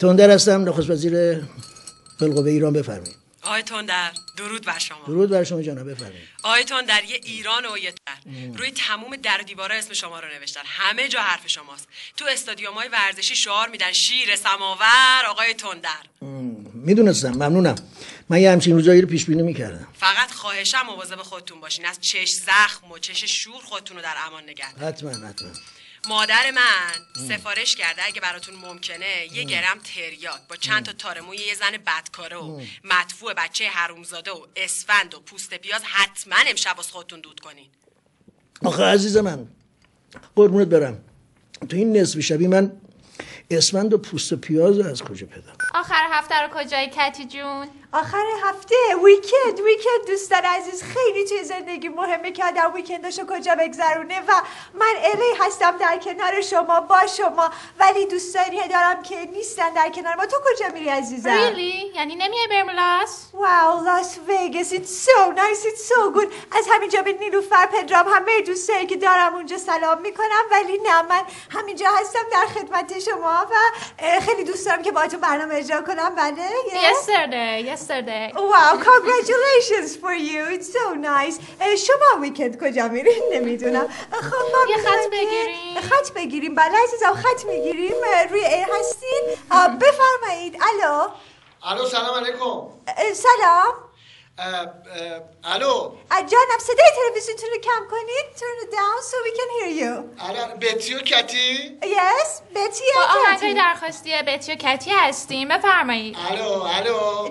تندر هستم، نخست وزیر بالقوه ایران. بفرمایید. آقای تندر، درود بر شما. درود بر شما جناب، بفرمایید. آقای تندر، یه ایران و یه روی تموم در دیواره اسم شما رو نوشتن، همه جا حرف شماست. تو استادیوم‌های ورزشی شعار میدن شیر سماور آقای تندر. میدونستم، ممنونم. من یه همچین روزایی رو پیش بینی میکردم. فقط خواهشم مواظب خودتون باشین، از چش زخم و چش شور خودتون رو در امان نگه دارین. حتما. مادر من سفارش کرده اگه براتون ممکنه یه گرم تریاک با چند تا تار موی یه زن بدکاره و مدفوع بچه حرومزاده و اسفند و پوست پیاز حتما امشب واسه خودتون دود کنین. آخه عزیز من، قربونت برم، تو این نصف شبی من اسفند و پوست پیاز رو از کجا پیدا کنم؟ آخر هفته رو کجایی کتی جون؟ آخر هفته ویکند دوستان عزیز، خیلی توی زندگی مهمه که آدم ویکنداشو کجا بگذرونه و من الی هستم در کنار شما با شما، ولی دوستانی دارم که نیستن در کنار ما. تو کجا میری عزیزم؟ Really? یعنی نمیای برملاس؟ واو، لاس وگاس، it's so nice, it's so good. از همینجا به نیلوفر پدرام همه دوستایی که دارم اونجا سلام میکنم، ولی نه، من همینجا هستم در خدمت شما و خیلی دوست دارم که باهاتون برنامه اجرا کنم. بله yesterday. Wow, congratulations for you. It's so nice. شما ویکند کجا میرین؟ نمیدونم. خب ما یه خط بگیریم. خط بگیریم. بله عزیزم، خط میگیریم. روی ایر هستین؟ بفرمایید. الو سلام علیکم. سلام. الو جانم، صدای تلویزیونتون رو کم کنید. Turn it down so we can hear you. الو بتی و کتی؟ Yes, بتی و با کتی. آهنگای درخواستی بتی و کتی هستیم، بفرمایید. الو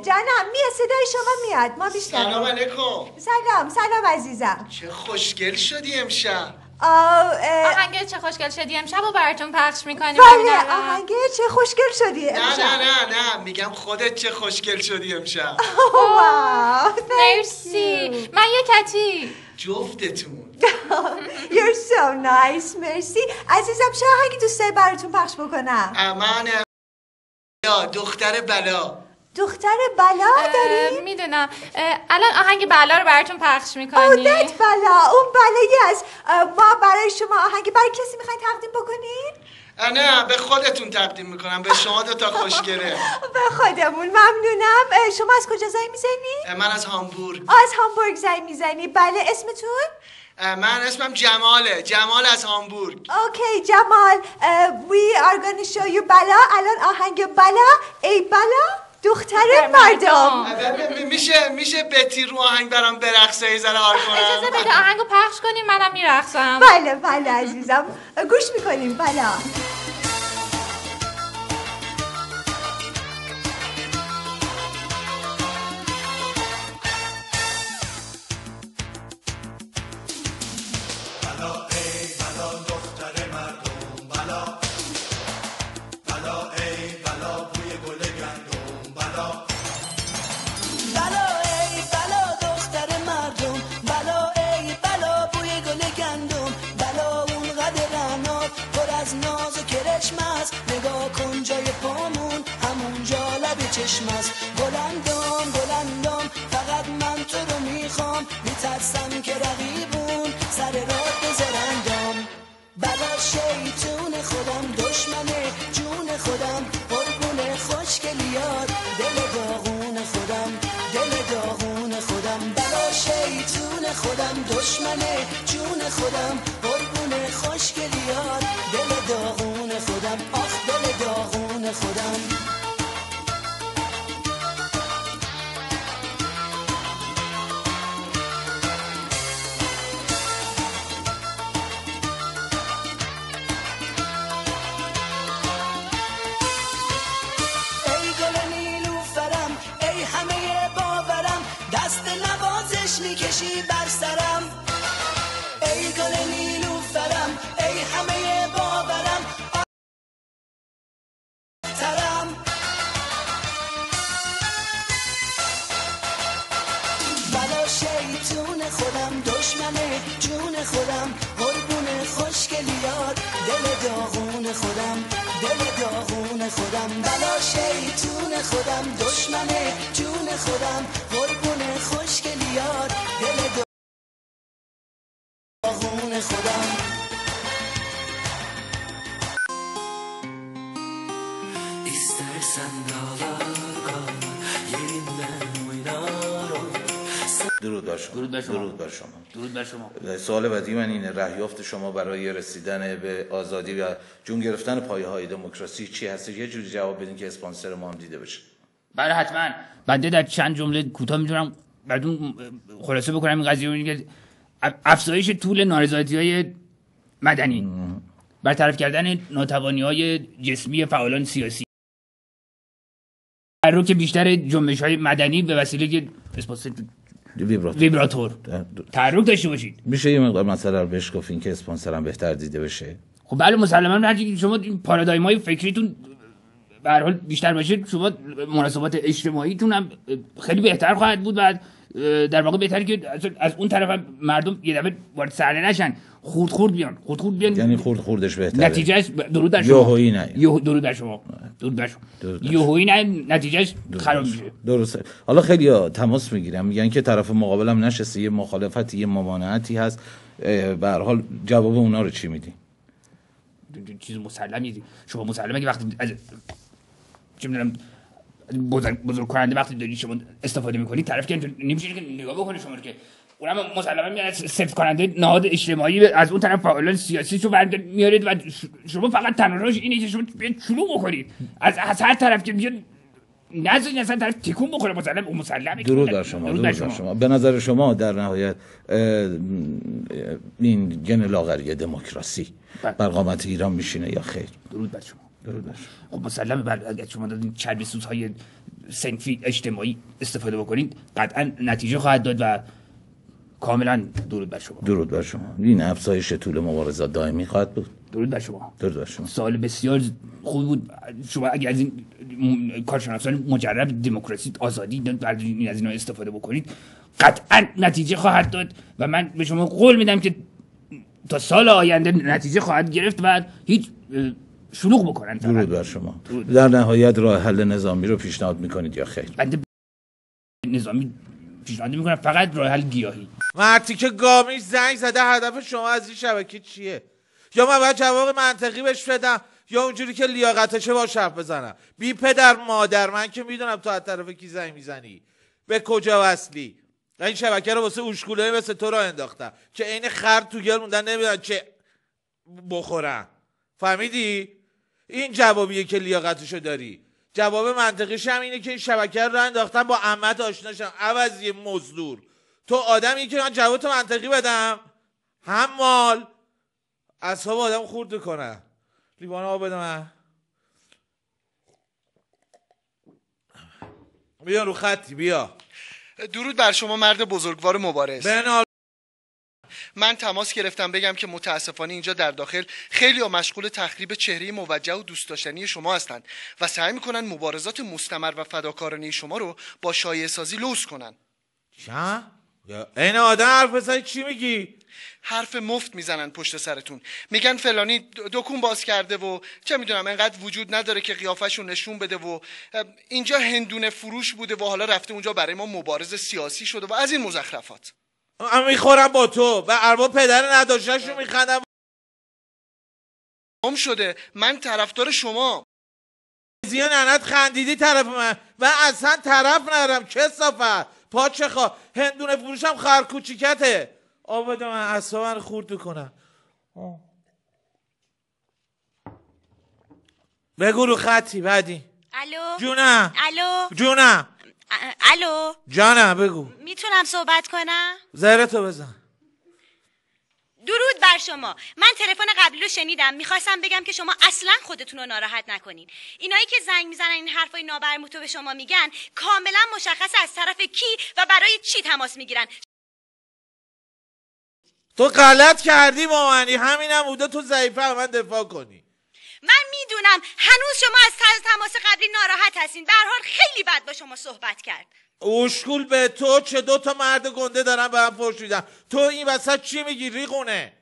جانم، میاد، صدای شما میاد. ما بیشتر. سلام علیکم. سلام عزیزم. چه خوشگل شدی امشب. آهنگ چه خوشگل شدی امشب رو براتون پخش میکنیم. بله، آهنگ چه خوشگل شدی امشب. نه میگم خودت چه خوشگل شدی امشب. واو، مرسی. من یه کتی. جفتتون. You're so nice. مرسی عزیزم. چه آهنگی دوست داری براتون پخش بکنم؟ من دختر بلا. دختر بلا داری؟ میدونم. الان آهنگ بلا رو براتون پخش میکنیم. دت بلا، اون بلایی است. ما برای شما آهنگ برای کسی میخواین تقدیم بکنین؟ نه، به خودتون تقدیم میکنم، به شما دوتا خوشگله. به خودمون. ممنونم. شما از کجا زنگ میزنی؟ من از هامبورگ. از هامبورگ زنگ میزنی؟ بله، اسمتون؟ من اسمم جماله، جمال از هامبورگ. اوکی جمال. we are gonna show you بلا. الان آهنگ بلا، ای بلا دختر مردم. میشه بتی رو آهنگ برام برقصه، یه ذره حال کنم؟ اجازه بده آهنگو پخش کنیم، منم میرقصم. بله عزیزم، گوش میکنیم. بلا. نگاه کن جای پامون همونجا لب چشم است. بلندم فقط من تو رو میخوام، میترسم که رقیبون سر راه بذارندم. بلا شیطون خودم، دشمن جون خودم، قربون خوشگلیات، دل داغون خودم. بلا شیطون خودم، دشمن جون خودم، قربون خوشگلیات، دل داغون خودم. آخ دل داغون خودم. ای گل نیلوفرم، ای همه باورم، دست نوازش میکشی بر سرم. ای گل نیلوفرم، ای همه باورم، بلا شیطون خودم، دشمن جون خودم، قربون خوشگلیات، دل داغون خودم. بلا شیطون خودم، دشمن جون خودم، قربون خوشگلیات، دل داغون خودم. Is that درود بر شما. درود بر شما. درود بر شما. درود بر شما. سوال بعدی من اینه، رهیافت شما برای رسیدن به آزادی و جون گرفتن پایه‌های دموکراسی چی هست؟ یه جوری جواب بدین که اسپانسر ما هم دیده بشه. بله حتما. بنده در چند جمله کوتاه میتونم براتون خلاصه بکنم این قضیه رو که افزایش طول نارضایتی‌های مدنی، برطرف کردن ناتوانی‌های جسمی فعالان سیاسی، تحرک بیشتر جنبش‌های مدنی به وسیله ویبراتور تحرک داشته باشید. میشه یه مقدار مسئله رو بهش گفتین که اسپانسرم بهتر دیده بشه؟ خب بله مسلماً هرچی شما پارادایم‌های فکریتون به هر حال بیشتر باشه، شما مناسبات اجتماعیتون هم خیلی بهتر خواهد بود و در واقع بهتره که از اون طرف هم مردم یه دفعه وارد صحنه نشن، خورد بیان. یعنی خوردش بهتره. نتیجهش درود بر شما. یوهویی نه. درود بر شما. یوهویی نه، نتیجهش خراب میشه. درسته. حالا خیلی تماس میگیرم میگن که طرف مقابلم نشسته، یه مخالفتی، یه ممانعتی هست، به هر حال جواب اونا رو چی میدی؟ چیز مسلمی. شما مسلمه که وقتی از چه می‌دونم بزرگ کننده وقتی دارید شما استفاده میکنید، طرف که نمیشه که نگاه بکنه شما رو که اونم مسلما میاد صفر کننده نهاد اجتماعی از اون طرف فعالان سیاسی رو میارید و شما فقط تنهاش اینه که شما بیاید شروع بکنید از هر طرف که بیاد نذارید اصلا طرف تکون بخوره. مسلم اون مسلمه. درود بر شما. به نظر شما در نهایت این گن لاغری دموکراسی بر قامت ایران میشینه یا خیر؟ درود بر شما. خب مسلمه اگر شما دارید چربی سوزهای صنفی اجتماعی استفاده بکنید قطعا نتیجه خواهد داد و کاملا درود بر شما. این افزایش طول مبارزات دائمی خواهد بود. درود بر شما. سوال بسیار خوب بود. شما اگر از این کارشناسان مجرب دموکراسی، آزادی از اینا استفاده بکنید قطعا نتیجه خواهد داد و من به شما قول میدم که تا سال آینده نتیجه خواهد گرفت و هیچ شلوغ بکنن. درود بر شما. در نهایت راه حل نظامی رو پیشنهاد میکنید یا خیر؟ بنده نظامی پیشنهاد میکنم، فقط راه حل گیاهی. مرتی که گامیش زنگ زده هدف شما از این شبکه چیه؟ یا من باید جواب منطقی بهش بدم یا اونجوری که لیاقتشه باش حرف بزنم؟ بی پدر مادر، من که میدونم تو از طرف کی زنگ میزنی، به کجا وصلی. این شبکه رو واسه اوشکولایی مثل تو راه انداختم که عین خر تو گل موندن نمیدونن چه بخورن. فهمیدی؟ این جوابیه که لیاقتشو داری. جواب منطقیش هم اینه که این شبکه رو انداختن با عمت آشناشم عوض یه مزدور. تو آدمی که من جواب تو منطقی بدم هم مال اصحاب آدم خورد کنه. لیوان آب بده من. بیا رو خطی بیا. درود بر شما مرد بزرگوار مبارز. بنال من تماس گرفتم بگم که متاسفانه اینجا در داخل خیلی مشغول تخریب چهره موجه و دوست داشتنی شما هستند و سعی میکنن مبارزات مستمر و فداکارانه شما رو با شایعه سازی لوث کنن. چه؟ این آدم حرف بزنی چی میگی؟ حرف مفت میزنن پشت سرتون، میگن فلانی دکون باز کرده و چه میدونم انقدر وجود نداره که قیافشون نشون بده و اینجا هندونه فروش بوده و حالا رفته اونجا برای ما مبارز سیاسی شده و از این مزخرفات. من میخورم با تو و ارباب پدر نداشتنشو میخندم. شده من طرفدار شما. زیان ننت خندیدی طرف من اصلا طرف ندارم. کثافت پاچه خواه هندونه فروشم خرکوچیکته. آب بده من اصلا من خورد کنم. بگو رو خطی بعدی. الو جونم. الو جونم. الو جانم بگو. میتونم صحبت کنم؟ زهرتو بزن. درود بر شما. من تلفن قبلی رو شنیدم، میخواستم بگم که شما اصلا خودتون رو ناراحت نکنین. اینایی که زنگ میزنن این حرفای نابرموتو به شما میگن کاملا مشخص از طرف کی و برای چی تماس میگیرن. تو غلط کردی مامانی، همینم بوده تو ضعیفه من دفاع کنی. من میدونم هنوز شما از تماس قبلی ناراحت هستین. به هر حال خیلی بد با شما صحبت کرد. اوشکول به تو چه 2 تا مرد گنده دارن به هم فحش میدن. تو این وسط چی میگی ریقونه؟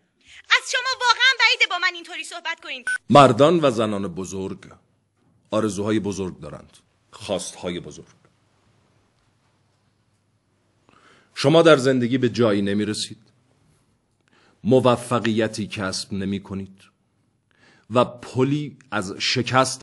از شما واقعا بعیده با من اینطوری صحبت کنین. مردان و زنان بزرگ آرزوهای بزرگ دارند، خواستهای بزرگ. شما در زندگی به جایی نمیرسید، موفقیتی کسب نمی کنید و پلی از شکست